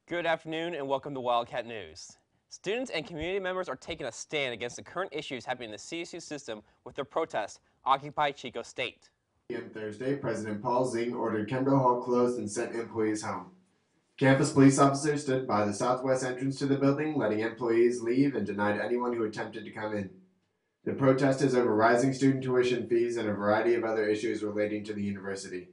Good afternoon and welcome to Wildcat News. Students and community members are taking a stand against the current issues happening in the CSU system with their protest, Occupy Chico State. On Thursday, President Paul Zing ordered Kendall Hall closed and sent employees home. Campus police officers stood by the southwest entrance to the building, letting employees leave and denied anyone who attempted to come in. The protest is over rising student tuition fees and a variety of other issues relating to the university.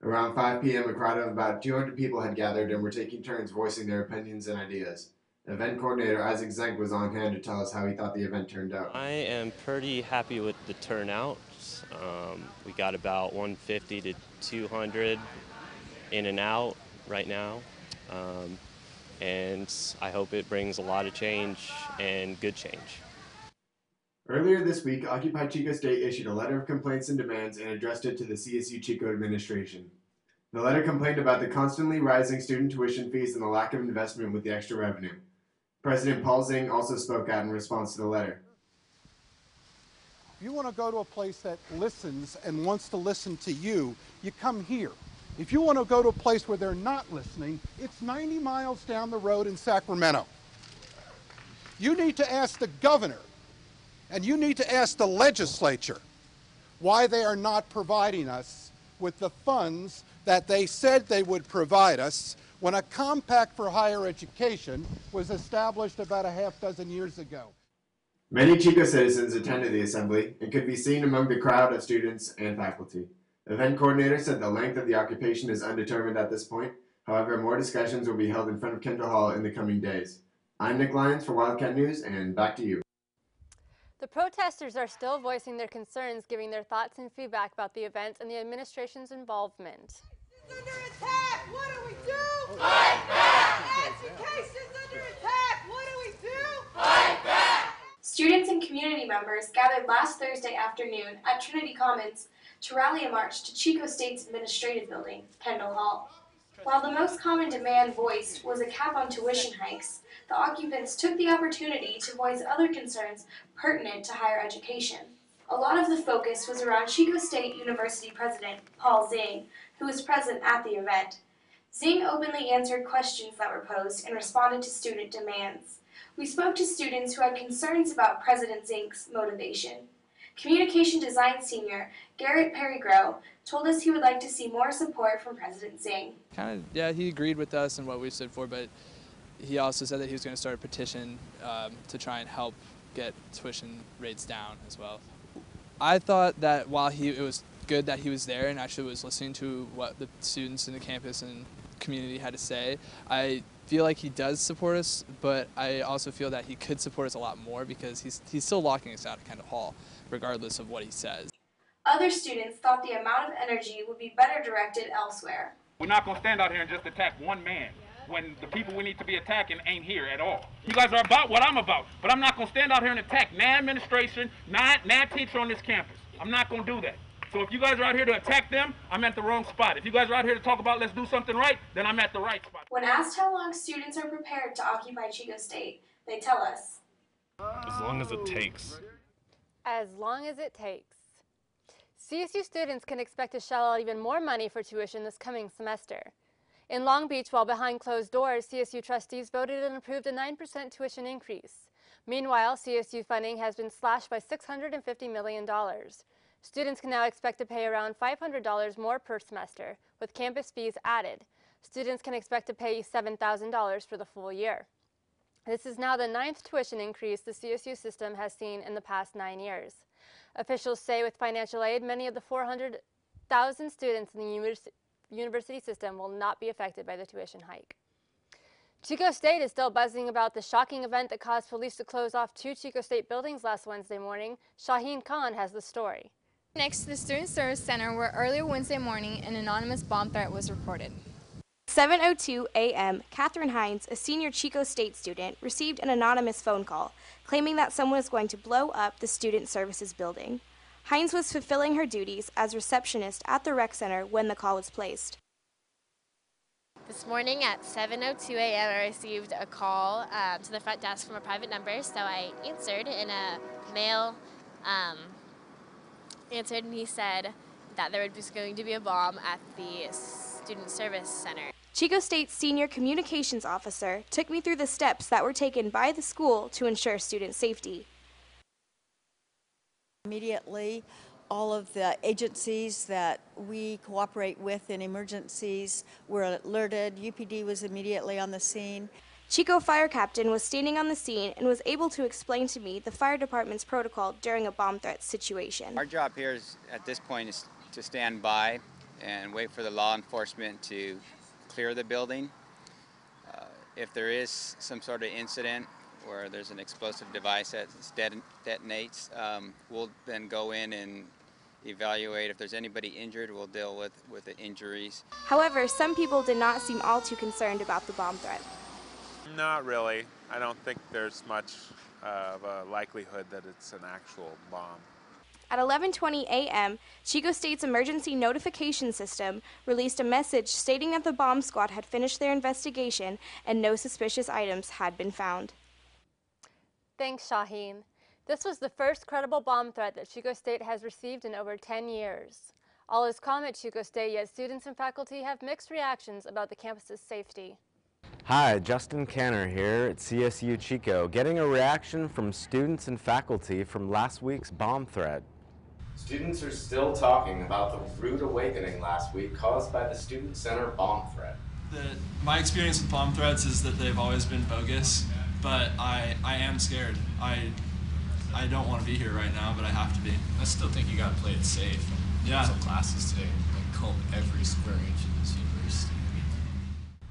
Around 5 p.m., a crowd of about 200 people had gathered and were taking turns voicing their opinions and ideas. Event coordinator Isaac Zenk was on hand to tell us how he thought the event turned out. I am pretty happy with the turnout. We got about 150 to 200 in and out right now, and I hope it brings a lot of change and good change. Earlier this week, Occupy Chico State issued a letter of complaints and demands and addressed it to the CSU Chico administration. The letter complained about the constantly rising student tuition fees and the lack of investment with the extra revenue. President Paul Zing also spoke out in response to the letter. If you want to go to a place that listens and wants to listen to you, you come here. If you want to go to a place where they're not listening, it's 90 miles down the road in Sacramento. You need to ask the governor and you need to ask the legislature why they are not providing us with the funds that they said they would provide us when a compact for higher education was established about a half dozen years ago. Many Chico citizens attended the assembly and could be seen among the crowd of students and faculty. The event coordinator said the length of the occupation is undetermined at this point. However, more discussions will be held in front of Kendall Hall in the coming days. I'm Nick Lyons for Wildcat News, and back to you. The protesters are still voicing their concerns, giving their thoughts and feedback about the event and the administration's involvement. Under attack! What do we do? Fight back! Education's under attack! What do we do? Fight back! Students and community members gathered last Thursday afternoon at Trinity Commons to rally a march to Chico State's administrative building, Kendall Hall. While the most common demand voiced was a cap on tuition hikes, the occupants took the opportunity to voice other concerns pertinent to higher education. A lot of the focus was around Chico State University President Paul Zing, who was present at the event. Zing openly answered questions that were posed and responded to student demands. We spoke to students who had concerns about President Zing's motivation. Communication Design Senior Garrett Perrygrow told us he would like to see more support from President Zing. Yeah, he agreed with us and what we stood for, but he also said that he was going to start a petition to try and help get tuition rates down as well. I thought that while it was good that he was there and actually was listening to what the students in the campus and community had to say, I feel like he does support us, but I also feel that he could support us a lot more because he's still locking us out at Kendall Hall, regardless of what he says. Other students thought the amount of energy would be better directed elsewhere. We're not going to stand out here and just attack one man when the people we need to be attacking ain't here at all. You guys are about what I'm about, but I'm not going to stand out here and attack no administration, no teacher on this campus. I'm not going to do that. So if you guys are out here to attack them, I'm at the wrong spot. If you guys are out here to talk about let's do something right, then I'm at the right spot. When asked how long students are prepared to occupy Chico State, they tell us. As long as it takes. As long as it takes. CSU students can expect to shell out even more money for tuition this coming semester. In Long Beach, while behind closed doors, CSU trustees voted and approved a 9% tuition increase. Meanwhile, CSU funding has been slashed by $650 million. Students can now expect to pay around $500 more per semester, with campus fees added. Students can expect to pay $7,000 for the full year. This is now the 9th tuition increase the CSU system has seen in the past 9 years. Officials say with financial aid, many of the 400,000 students in the university system will not be affected by the tuition hike. Chico State is still buzzing about the shocking event that caused police to close off 2 Chico State buildings last Wednesday morning. Shaheen Khan has the story. Next to the Student Service Center, where earlier Wednesday morning an anonymous bomb threat was reported. 7:02 a.m., Catherine Hines, a senior Chico State student, received an anonymous phone call claiming that someone was going to blow up the Student Services building. Hines was fulfilling her duties as receptionist at the rec center when the call was placed. This morning at 7:02 a.m. I received a call to the front desk from a private number, so I answered, and a male answered, and he said that there was going to be a bomb at the Student Service Center. Chico State's senior communications officer took me through the steps that were taken by the school to ensure student safety. Immediately, all of the agencies that we cooperate with in emergencies were alerted. UPD was immediately on the scene. Chico Fire Captain was standing on the scene and was able to explain to me the fire department's protocol during a bomb threat situation. Our job here is, at this point, is to stand by and wait for the law enforcement to clear the building. If there is some sort of incident where there's an explosive device that detonates, we'll then go in and evaluate. If there's anybody injured, we'll deal with the injuries. However, some people did not seem all too concerned about the bomb threat. Not really. I don't think there's much of a likelihood that it's an actual bomb. At 11:20 a.m., Chico State's emergency notification system released a message stating that the bomb squad had finished their investigation and no suspicious items had been found. Thanks, Shaheen. This was the first credible bomb threat that Chico State has received in over 10 years. All is calm at Chico State, yet students and faculty have mixed reactions about the campus's safety. Hi, Justin Canner here at CSU Chico, getting a reaction from students and faculty from last week's bomb threat. Students are still talking about the rude awakening last week caused by the Student Center bomb threat. My experience with bomb threats is that they've always been bogus, but I am scared. I don't want to be here right now, but I have to be. I still think you gotta play it safe. Yeah. Some classes today, like comb every square inch of this university.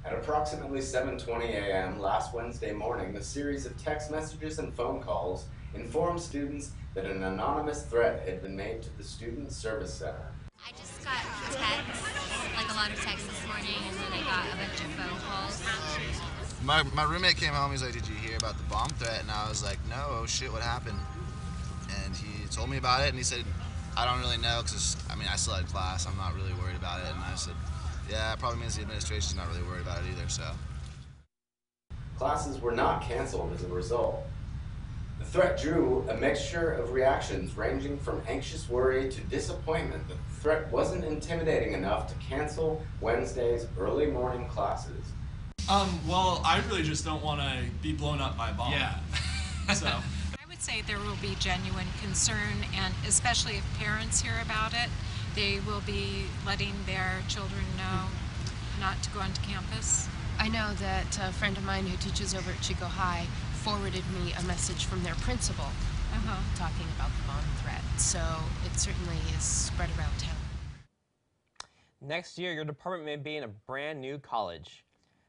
At approximately 7:20 a.m. last Wednesday morning, a series of text messages and phone calls informed students that an anonymous threat had been made to the Student Service Center. I just got texts, like a lot of texts this morning, and then I got a bunch of phone calls. My roommate came home, he's like, did you hear about the bomb threat? And I was like, no, oh shit, what happened? And he told me about it, and he said, I don't really know, because, I still had class, I'm not really worried about it. And I said, yeah, it probably means the administration's not really worried about it either, so. Classes were not canceled as a result. The threat drew a mixture of reactions ranging from anxious worry to disappointment that the threat wasn't intimidating enough to cancel Wednesday's early morning classes. Well, I really just don't want to be blown up by a bomb. Yeah. So. I would say there will be genuine concern, and especially if parents hear about it, they will be letting their children know not to go onto campus. I know that a friend of mine who teaches over at Chico High forwarded me a message from their principal talking about the bomb threat, so it certainly is spread around town. Next year, your department may be in a brand new college.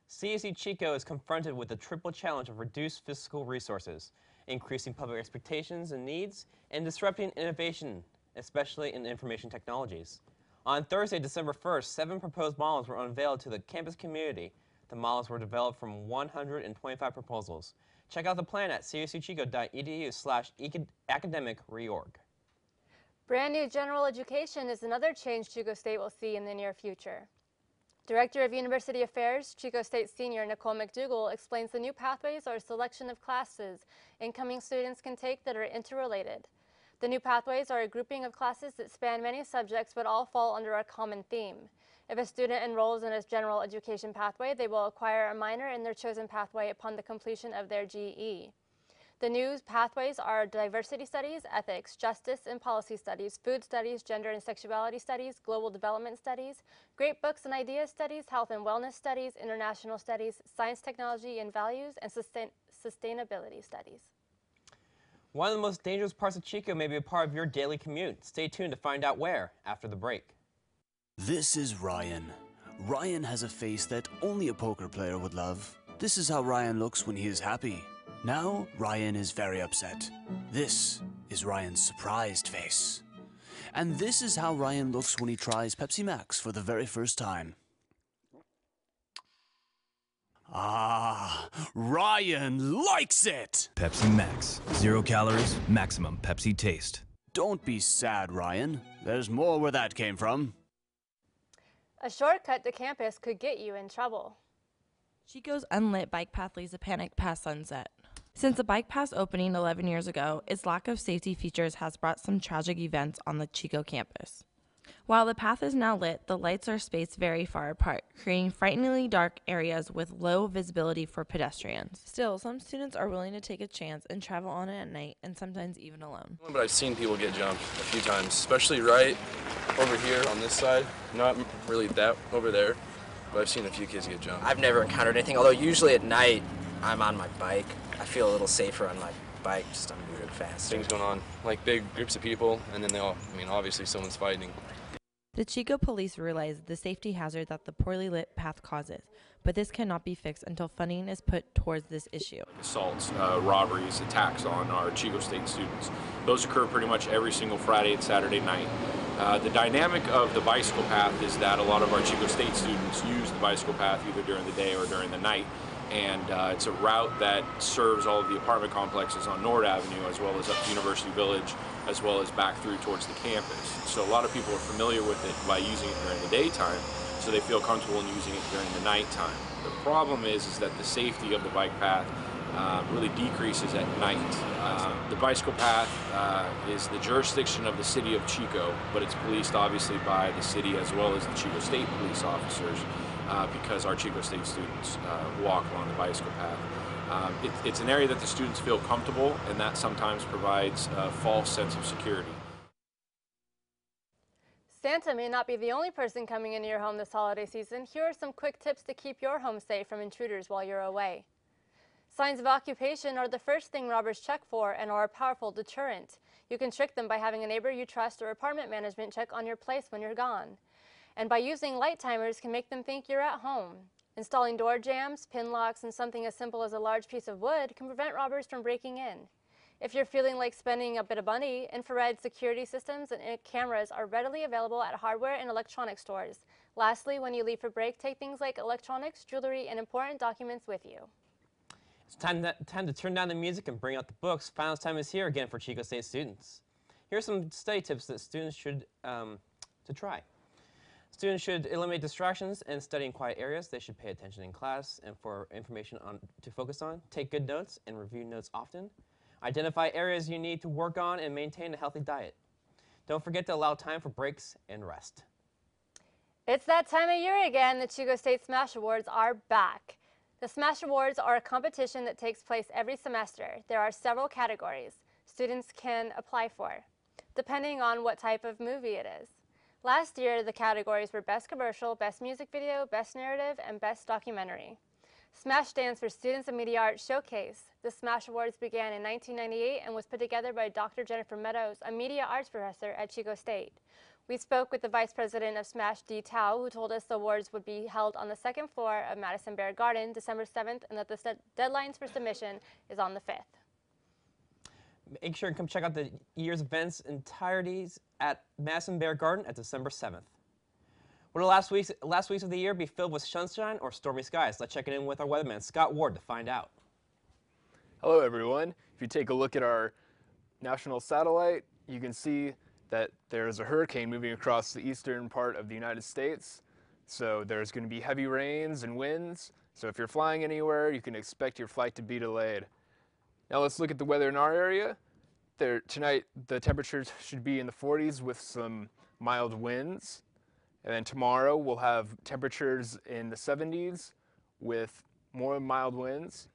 CSU Chico is confronted with the triple challenge of reduced fiscal resources, increasing public expectations and needs, and disrupting innovation, especially in information technologies. On Thursday, December 1st, 7 proposed models were unveiled to the campus community. The models were developed from 125 proposals. Check out the plan at csuchico.edu/academic-reorg. Brand new general education is another change Chico State will see in the near future. Director of University Affairs, Chico State Senior Nicole McDougall explains the new pathways are a selection of classes incoming students can take that are interrelated. The new pathways are a grouping of classes that span many subjects but all fall under a common theme. If a student enrolls in a general education pathway, they will acquire a minor in their chosen pathway upon the completion of their GE. The new pathways are diversity studies, ethics, justice and policy studies, food studies, gender and sexuality studies, global development studies, great books and ideas studies, health and wellness studies, international studies, science, technology and values, and sustainability studies. One of the most dangerous parts of Chico may be a part of your daily commute. Stay tuned to find out where after the break. This is Ryan. Ryan has a face that only a poker player would love. This is how Ryan looks when he is happy. Now, Ryan is very upset. This is Ryan's surprised face. And this is how Ryan looks when he tries Pepsi Max for the very first time. Ryan likes it! Pepsi Max. 0 calories, maximum Pepsi taste. Don't be sad, Ryan. There's more where that came from. A shortcut to campus could get you in trouble. Chico's unlit bike path leads a panic past sunset. Since the bike path's opening 11 years ago, its lack of safety features has brought some tragic events on the Chico campus. While the path is now lit, the lights are spaced very far apart, creating frighteningly dark areas with low visibility for pedestrians. Still, some students are willing to take a chance and travel on it at night, and sometimes even alone. But I've seen people get jumped a few times, especially right over here on this side. Not really that over there, but I've seen a few kids get jumped. I've never encountered anything, although usually at night I'm on my bike. I feel a little safer on my bike, just I'm moving fast. Things going on, like big groups of people, and then they all, I mean, obviously someone's fighting. The Chico police realize the safety hazard that the poorly lit path causes, but this cannot be fixed until funding is put towards this issue. Assaults, robberies, attacks on our Chico State students. Those occur pretty much every single Friday and Saturday night. The dynamic of the bicycle path is that a lot of our Chico State students use the bicycle path either during the day or during the night. And it's a route that serves all of the apartment complexes on Nord Avenue, as well as up to University Village, as well as back through towards the campus. So a lot of people are familiar with it by using it during the daytime, so they feel comfortable in using it during the nighttime. The problem is that the safety of the bike path really decreases at night. The bicycle path is the jurisdiction of the city of Chico, but it's policed obviously by the city as well as the Chico State police officers. Because our Chico State students walk along the bicycle path. It's an area that the students feel comfortable, and that sometimes provides a false sense of security. Santa may not be the only person coming into your home this holiday season. Here are some quick tips to keep your home safe from intruders while you're away. Signs of occupation are the first thing robbers check for and are a powerful deterrent. You can trick them by having a neighbor you trust or apartment management check on your place when you're gone. And by using light timers can make them think you're at home. Installing door jams, pin locks, and something as simple as a large piece of wood can prevent robbers from breaking in. If you're feeling like spending a bit of money, infrared security systems and cameras are readily available at hardware and electronics stores. Lastly, when you leave for break, take things like electronics, jewelry, and important documents with you. It's time to turn down the music and bring out the books. Finals time is here again for Chico State students. Here are some study tips that students should to try. Students should eliminate distractions and study in quiet areas. They should pay attention in class and for information to focus on. Take good notes and review notes often. Identify areas you need to work on and maintain a healthy diet. Don't forget to allow time for breaks and rest. It's that time of year again. The Chico State Smash Awards are back. The Smash Awards are a competition that takes place every semester. There are several categories students can apply for, depending on what type of movie it is. Last year, the categories were Best Commercial, Best Music Video, Best Narrative, and Best Documentary. SMASH stands for Students of Media Arts Showcase. The SMASH Awards began in 1998 and was put together by Dr. Jennifer Meadows, a media arts professor at Chico State. We spoke with the Vice President of SMASH, Dee Tao, who told us the awards would be held on the second floor of Madison Bear Garden, December 7th, and that the deadlines for submission is on the 5th. Make sure and come check out the year's events entireties at Madison Bear Garden at December 7th. Will the last weeks of the year be filled with sunshine or stormy skies? Let's check it in with our weatherman, Scott Ward, to find out. Hello everyone. If you take a look at our national satellite, you can see that there's a hurricane moving across the eastern part of the United States. So there's going to be heavy rains and winds. So if you're flying anywhere, you can expect your flight to be delayed. Now let's look at the weather in our area. Tonight, the temperatures should be in the 40s with some mild winds. And then tomorrow, we'll have temperatures in the 70s with more mild winds.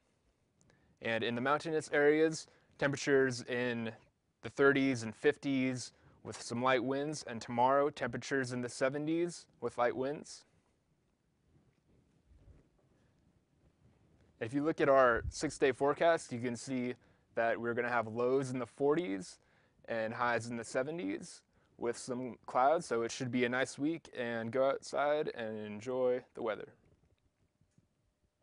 And in the mountainous areas, temperatures in the 30s and 50s with some light winds. And tomorrow, temperatures in the 70s with light winds. If you look at our 6-day forecast, you can see that we're going to have lows in the 40s and highs in the 70s with some clouds, so it should be a nice week, and go outside and enjoy the weather.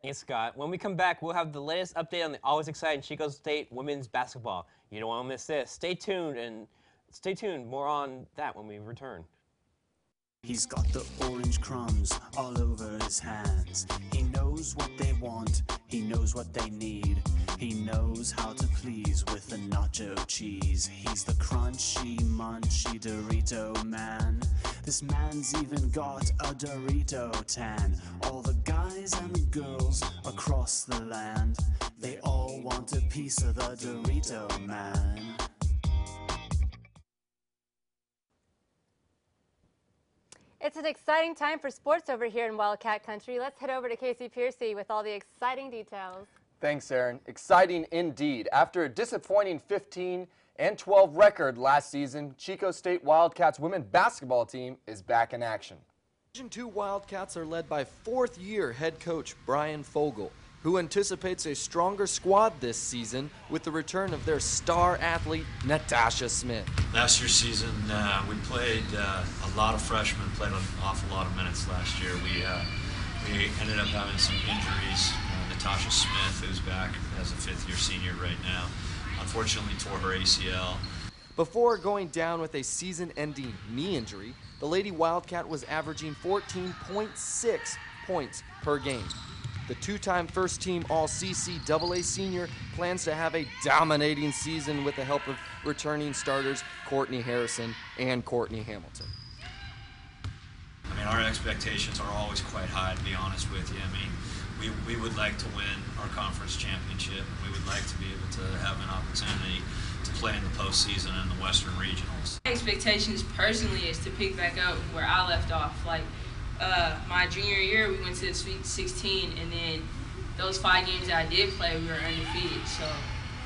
Thanks, Scott. When we come back, we'll have the latest update on the always exciting Chico State women's basketball. You don't want to miss this. Stay tuned, more on that when we return. He's got the orange crumbs all over his hands. He knows what they want, he knows what they need. He knows how to please with the nacho cheese. He's the crunchy, munchy Dorito man. This man's even got a Dorito tan. All the guys and the girls across the land, they all want a piece of the Dorito man. It's an exciting time for sports over here in Wildcat Country. Let's head over to Casey Piercy with all the exciting details. Thanks, Aaron. Exciting indeed. After a disappointing 15-12 record last season, Chico State Wildcats women's basketball team is back in action. Division II Wildcats are led by fourth-year head coach Brian Fogel, who anticipates a stronger squad this season with the return of their star athlete, Natasha Smith. Last year's season, we played a lot of freshmen, played an awful lot of minutes last year. We ended up having some injuries. Natasha Smith, who's back as a fifth-year senior right now, unfortunately tore her ACL. Before going down with a season-ending knee injury, the Lady Wildcat was averaging 14.6 points per game. The two-time first-team All-CCAA senior plans to have a dominating season with the help of returning starters Courtney Harrison and Courtney Hamilton. I mean, our expectations are always quite high, to be honest with you. I mean, we would like to win our conference championship. We would like to be able to have an opportunity to play in the postseason and the Western Regionals. My expectations personally is to pick back up where I left off. Like my junior year, we went to the Sweet 16, and then those 5 games that I did play, we were undefeated. So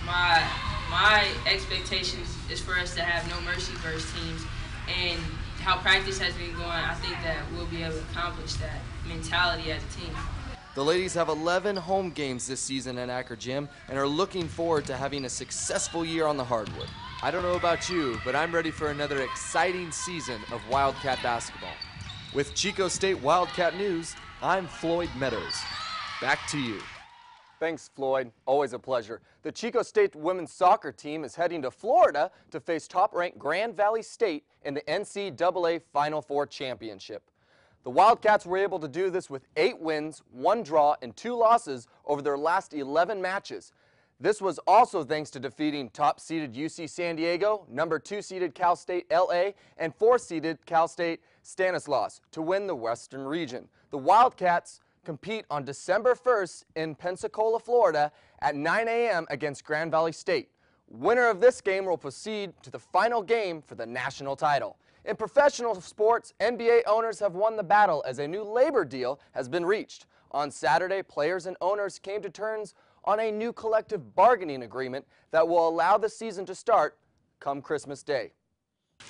my expectations is for us to have no mercy versus teams, and how practice has been going, I think that we'll be able to accomplish that mentality as a team. The ladies have 11 home games this season at Acker Gym and are looking forward to having a successful year on the hardwood. I don't know about you, but I'm ready for another exciting season of Wildcat basketball. With Chico State Wildcat News, I'm Floyd Meadows. Back to you. Thanks, Floyd. Always a pleasure. The Chico State women's soccer team is heading to Florida to face top-ranked Grand Valley State in the NCAA Final Four Championship. The Wildcats were able to do this with 8 wins, 1 draw, and 2 losses over their last 11 matches. This was also thanks to defeating top-seeded UC San Diego, number 2-seeded Cal State LA, and 4th-seeded Cal State Stanislaus to win the Western Region. The Wildcats compete on December 1st in Pensacola, Florida at 9 a.m. against Grand Valley State. Winner of this game will proceed to the final game for the national title. In professional sports, NBA owners have won the battle as a new labor deal has been reached. On Saturday, players and owners came to terms on a new collective bargaining agreement that will allow the season to start come Christmas Day.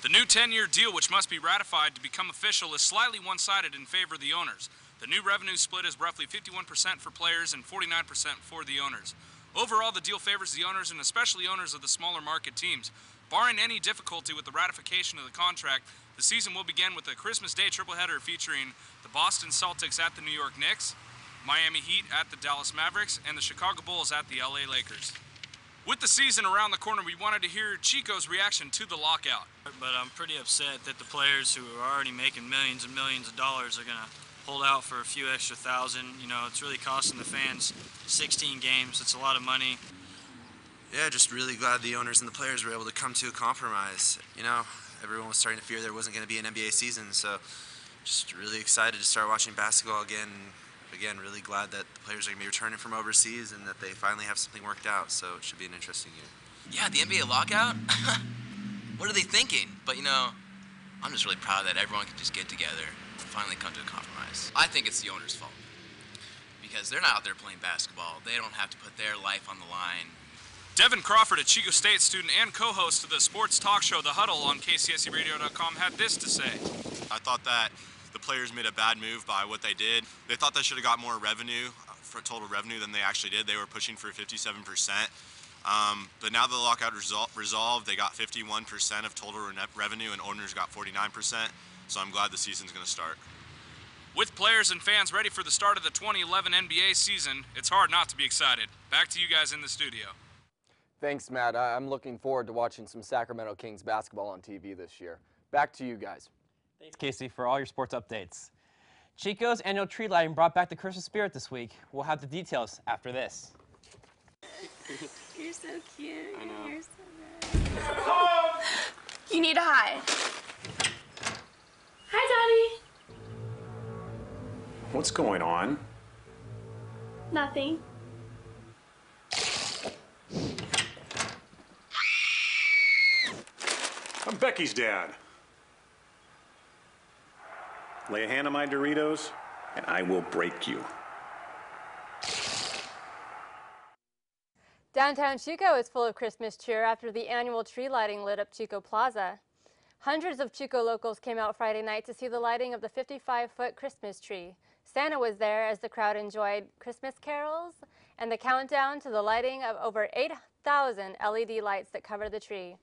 The new 10-year deal, which must be ratified to become official, is slightly one-sided in favor of the owners. The new revenue split is roughly 51% for players and 49% for the owners. Overall, the deal favors the owners and especially owners of the smaller market teams. Barring any difficulty with the ratification of the contract, the season will begin with a Christmas Day tripleheader featuring the Boston Celtics at the New York Knicks, Miami Heat at the Dallas Mavericks, and the Chicago Bulls at the LA Lakers. With the season around the corner, we wanted to hear Chico's reaction to the lockout. But I'm pretty upset that the players who are already making millions and millions of dollars are going to hold out for a few extra thousand. You know, it's really costing the fans 16 games. It's a lot of money. Yeah, just really glad the owners and the players were able to come to a compromise. You know, everyone was starting to fear there wasn't going to be an NBA season, so just really excited to start watching basketball again. Again, really glad that the players are going to be returning from overseas and that they finally have something worked out, so it should be an interesting year. Yeah, the NBA lockout? What are they thinking? But, you know, I'm just really proud that everyone can just get together and finally come to a compromise. I think it's the owner's fault because they're not out there playing basketball. They don't have to put their life on the line. Devin Crawford, a Chico State student and co-host of the sports talk show The Huddle on KCSEradio.com, had this to say. I thought that the players made a bad move by what they did. They thought they should have got more revenue, for total revenue, than they actually did. They were pushing for 57%. But now the lockout resolved, they got 51% of total revenue and owners got 49%. So I'm glad the season's going to start. With players and fans ready for the start of the 2011 NBA season, it's hard not to be excited. Back to you guys in the studio. Thanks, Matt. I'm looking forward to watching some Sacramento Kings basketball on TV this year. Back to you guys. Thanks, Casey, for all your sports updates. Chico's annual tree lighting brought back the Christmas spirit this week. We'll have the details after this. You're so cute. I know. You're so good. You need to hide. Hi, Daddy. What's going on? Nothing. I'm Becky's dad. Lay a hand on my Doritos, and I will break you. Downtown Chico is full of Christmas cheer after the annual tree lighting lit up Chico Plaza. Hundreds of Chico locals came out Friday night to see the lighting of the 55-foot Christmas tree. Santa was there as the crowd enjoyed Christmas carols and the countdown to the lighting of over 8,000 LED lights that cover the tree.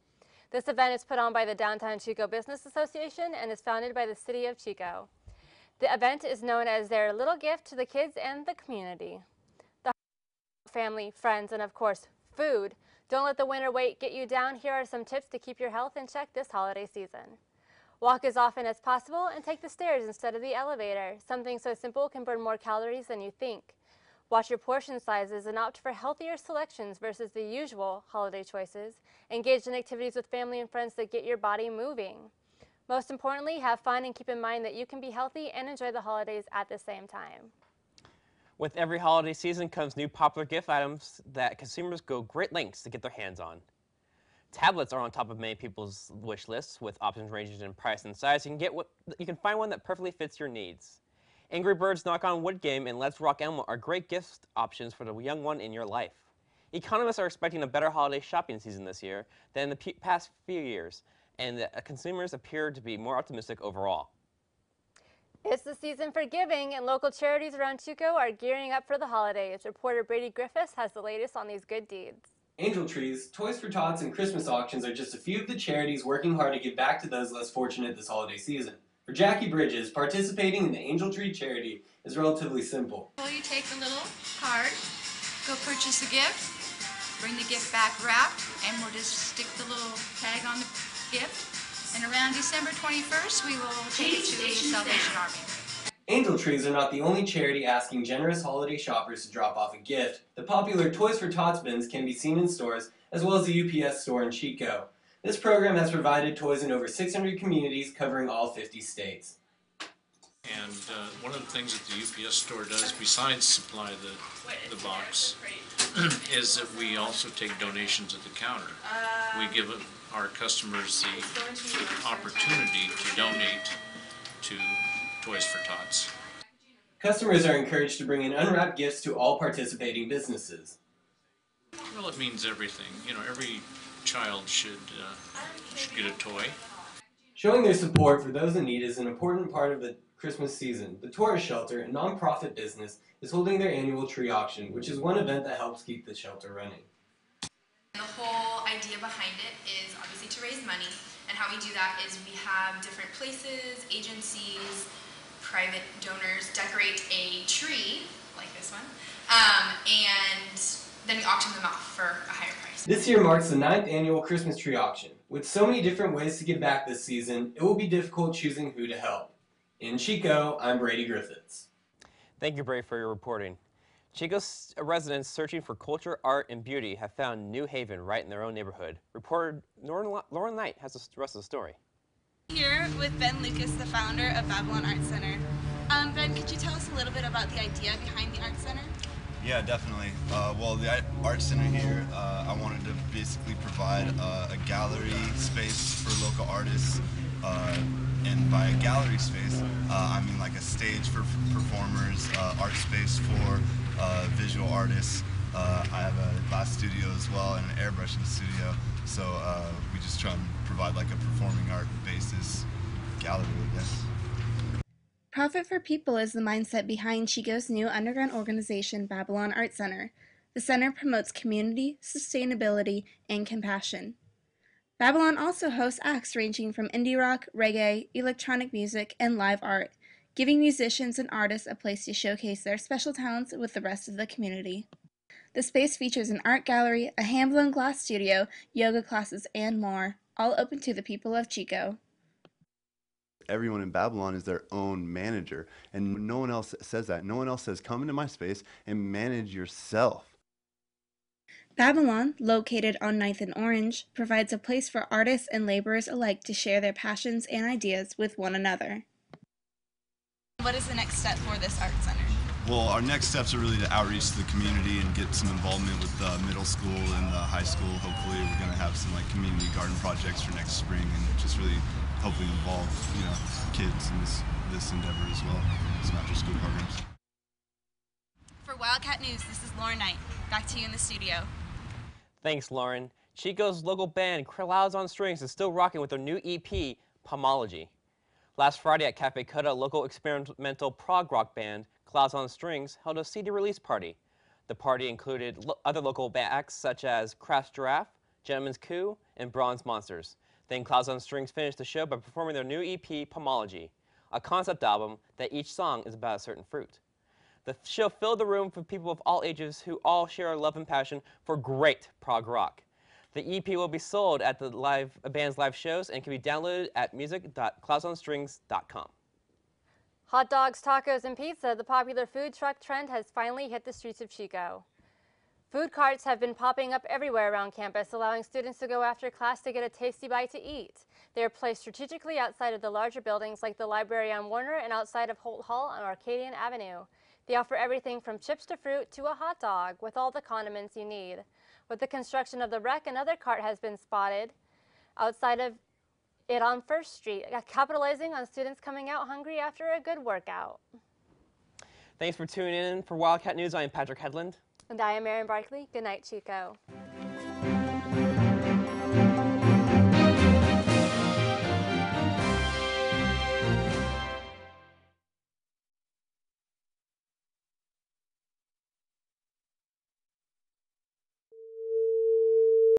This event is put on by the Downtown Chico Business Association and is founded by the City of Chico. The event is known as their little gift to the kids and the community. The family, friends, and of course, food. Don't let the winter weight get you down. Here are some tips to keep your health in check this holiday season. Walk as often as possible and take the stairs instead of the elevator. Something so simple can burn more calories than you think. Watch your portion sizes and opt for healthier selections versus the usual holiday choices. Engage in activities with family and friends that get your body moving. Most importantly, have fun and keep in mind that you can be healthy and enjoy the holidays at the same time. With every holiday season comes new popular gift items that consumers go great lengths to get their hands on. Tablets are on top of many people's wish lists, with options ranging in price and size. You can find one that perfectly fits your needs. Angry Birds Knock on Wood game and Let's Rock Elmo are great gift options for the young one in your life. Economists are expecting a better holiday shopping season this year than in the past few years, and consumers appear to be more optimistic overall. It's the season for giving, and local charities around Chico are gearing up for the holidays. Reporter Brady Griffiths has the latest on these good deeds. Angel Trees, Toys for Tots, and Christmas auctions are just a few of the charities working hard to give back to those less fortunate this holiday season. For Jackie Bridges, participating in the Angel Tree charity is relatively simple. Well, you take the little card, go purchase a gift, bring the gift back wrapped, and we'll just stick the little tag on the gift. And around December 21st, we will take it to the Salvation Army. Angel Trees are not the only charity asking generous holiday shoppers to drop off a gift. The popular Toys for Tots bins can be seen in stores, as well as the UPS store in Chico. This program has provided toys in over 600 communities covering all 50 states. And one of the things that the UPS store does, besides supply the box, is that we also take donations at the counter. We give our customers the opportunity to donate to Toys for Tots. Customers are encouraged to bring in unwrapped gifts to all participating businesses. Well, it means everything. You know, every child should get a toy. Showing their support for those in need is an important part of the Christmas season. The Tourist Shelter, a nonprofit business, is holding their annual tree auction, which is one event that helps keep the shelter running. The whole idea behind it is obviously to raise money, and how we do that is we have different places, agencies, private donors decorate a tree, like this one, and then we auction them off for a higher price. This year marks the 9th annual Christmas tree auction. With so many different ways to give back this season, it will be difficult choosing who to help. In Chico, I'm Brady Griffiths. Thank you, Brady, for your reporting. Chico's residents searching for culture, art, and beauty have found New Haven right in their own neighborhood. Reporter Lauren Knight has the rest of the story. Here with Ben Lucas, the founder of Babylon Art Center. Ben, could you tell us a little bit about the idea behind the Art Center? Yeah, definitely. Well, the Art Center here, I wanted to basically provide a gallery space for local artists. And by a gallery space, I mean like a stage for performers, art space for visual artists. I have a glass studio as well and an airbrushing studio. So we just try and provide like a performing art basis gallery, I guess. Profit for People is the mindset behind Chico's new underground organization, Babylon Art Center. The center promotes community, sustainability, and compassion. Babylon also hosts acts ranging from indie rock, reggae, electronic music, and live art, giving musicians and artists a place to showcase their special talents with the rest of the community. The space features an art gallery, a hand-blown glass studio, yoga classes, and more, all open to the people of Chico. everyone in Babylon is their own manager. And no one else says that. No one else says, come into my space and manage yourself. Babylon, located on 9th and Orange, provides a place for artists and laborers alike to share their passions and ideas with one another. What is the next step for this art center? Well, our next steps are really to outreach to the community and get some involvement with the middle school and the high school. Hopefully we're going to have some like community garden projects for next spring and just really hopefully involve, kids in this endeavor as well, some after school programs. For Wildcat News, this is Lauren Knight. Back to you in the studio. Thanks, Lauren. Chico's local band, Clouds on Strings, is still rocking with their new EP, Pomology. Last Friday at Cafe Coda, local experimental prog rock band, Clouds on Strings, held a CD release party. The party included other local acts such as Crash Giraffe, Gentleman's Coup, and Bronze Monsters. Then Clouds on Strings finished the show by performing their new EP, Pomology, a concept album that each song is about a certain fruit. The show filled the room with people of all ages who all share a love and passion for great prog rock. The EP will be sold at the band's live shows and can be downloaded at music.cloudsonstrings.com. Hot dogs, tacos, and pizza, the popular food truck trend has finally hit the streets of Chico. Food carts have been popping up everywhere around campus, allowing students to go after class to get a tasty bite to eat. They are placed strategically outside of the larger buildings like the library on Warner and outside of Holt Hall on Arcadian Avenue. They offer everything from chips to fruit to a hot dog with all the condiments you need. With the construction of the wreck, another cart has been spotted outside of it on 1st Street, capitalizing on students coming out hungry after a good workout. Thanks for tuning in. For Wildcat News, I am Patrick Headland. And I am Erin Barkley. Good night, Chico.